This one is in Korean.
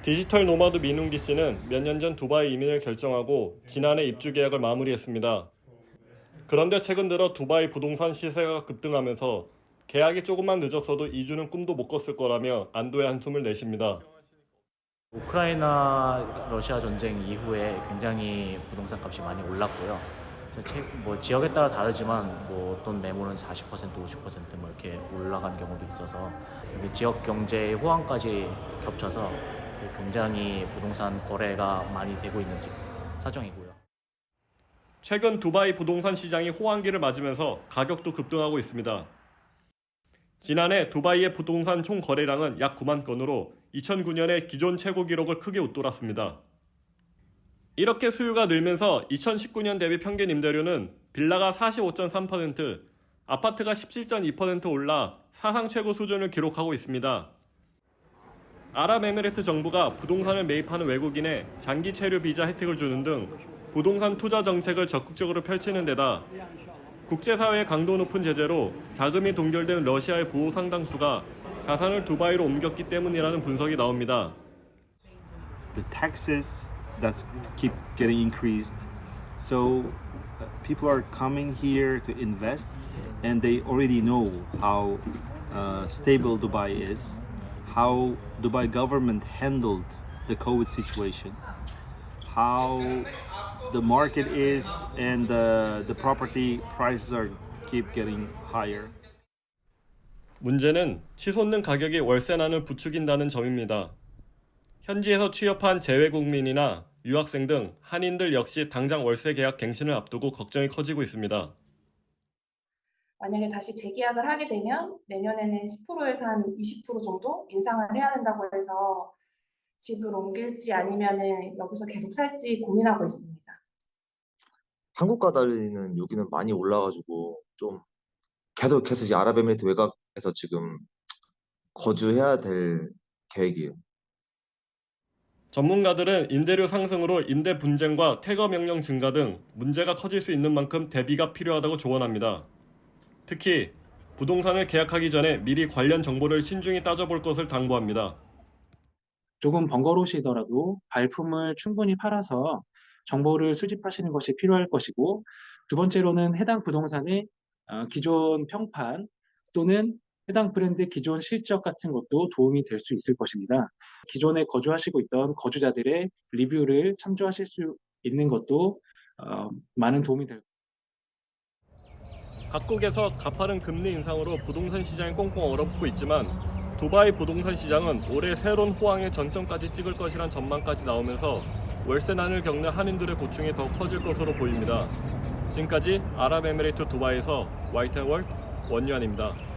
디지털 노마드 민웅기 씨는 몇 년 전 두바이 이민을 결정하고 지난해 입주 계약을 마무리했습니다. 그런데 최근 들어 두바이 부동산 시세가 급등하면서 계약이 조금만 늦었어도 이주는 꿈도 못 꿨을 거라며 안도의 한숨을 내쉽니다. 우크라이나 러시아 전쟁 이후에 굉장히 부동산 값이 많이 올랐고요. 뭐 지역에 따라 다르지만 뭐 어떤 매물은 40%, 50% 뭐 이렇게 올라간 경우도 있어서 지역 경제의 호황까지 겹쳐서 굉장히 부동산 거래가 많이 되고 있는 사정이고요. 최근 두바이 부동산 시장이 호황기를 맞으면서 가격도 급등하고 있습니다. 지난해 두바이의 부동산 총 거래량은 약 9만 건으로 2009년에 기존 최고 기록을 크게 웃돌았습니다. 이렇게 수요가 늘면서 2019년 대비 평균 임대료는 빌라가 45.3%, 아파트가 17.2% 올라 사상 최고 수준을 기록하고 있습니다. 아랍에미레이트 정부가 부동산을 매입하는 외국인에 장기 체류 비자 혜택을 주는 등 부동산 투자 정책을 적극적으로 펼치는 데다 국제사회의 강도 높은 제재로 자금이 동결된 러시아의 부호 상당수가 자산을 두바이로 옮겼기 때문이라는 분석이 나옵니다. The taxes that keep getting increased, so people are coming here to invest, and they already know how stable Dubai is, how Dubai government handled the COVID situation, how the market is, and the property prices are keep getting higher. 문제는 치솟는 가격이 월세난을 부추긴다는 점입니다. 현지에서 취업한 재외국민이나 유학생 등 한인들 역시 당장 월세 계약 갱신을 앞두고 걱정이 커지고 있습니다. 만약에 다시 재계약을 하게 되면 내년에는 10%에서 한 20% 정도 인상을 해야 된다고 해서 집을 옮길지 아니면은 여기서 계속 살지 고민하고 있습니다. 한국과 달리는 여기는 많이 올라가지고 좀 계속해서 이제 아랍에미리트 외곽에서 지금 거주해야 될 계획이에요. 전문가들은 임대료 상승으로 임대 분쟁과 퇴거 명령 증가 등 문제가 커질 수 있는 만큼 대비가 필요하다고 조언합니다. 특히 부동산을 계약하기 전에 미리 관련 정보를 신중히 따져볼 것을 당부합니다. 조금 번거로우시더라도 발품을 충분히 팔아서 정보를 수집하시는 것이 필요할 것이고, 두 번째로는 해당 부동산의 기존 평판 또는 해당 브랜드의 기존 실적 같은 것도 도움이 될 수 있을 것입니다. 기존에 거주하시고 있던 거주자들의 리뷰를 참조하실 수 있는 것도 많은 도움이 될 겁니다. 각국에서 가파른 금리 인상으로 부동산 시장이 꽁꽁 얼어붙고 있지만 두바이 부동산 시장은 올해 새로운 호황의 전점까지 찍을 것이란 전망까지 나오면서 월세난을 겪는 한인들의 고충이 더 커질 것으로 보입니다. 지금까지 아랍에미레이트 두바이에서 YTN 월드 원유한입니다.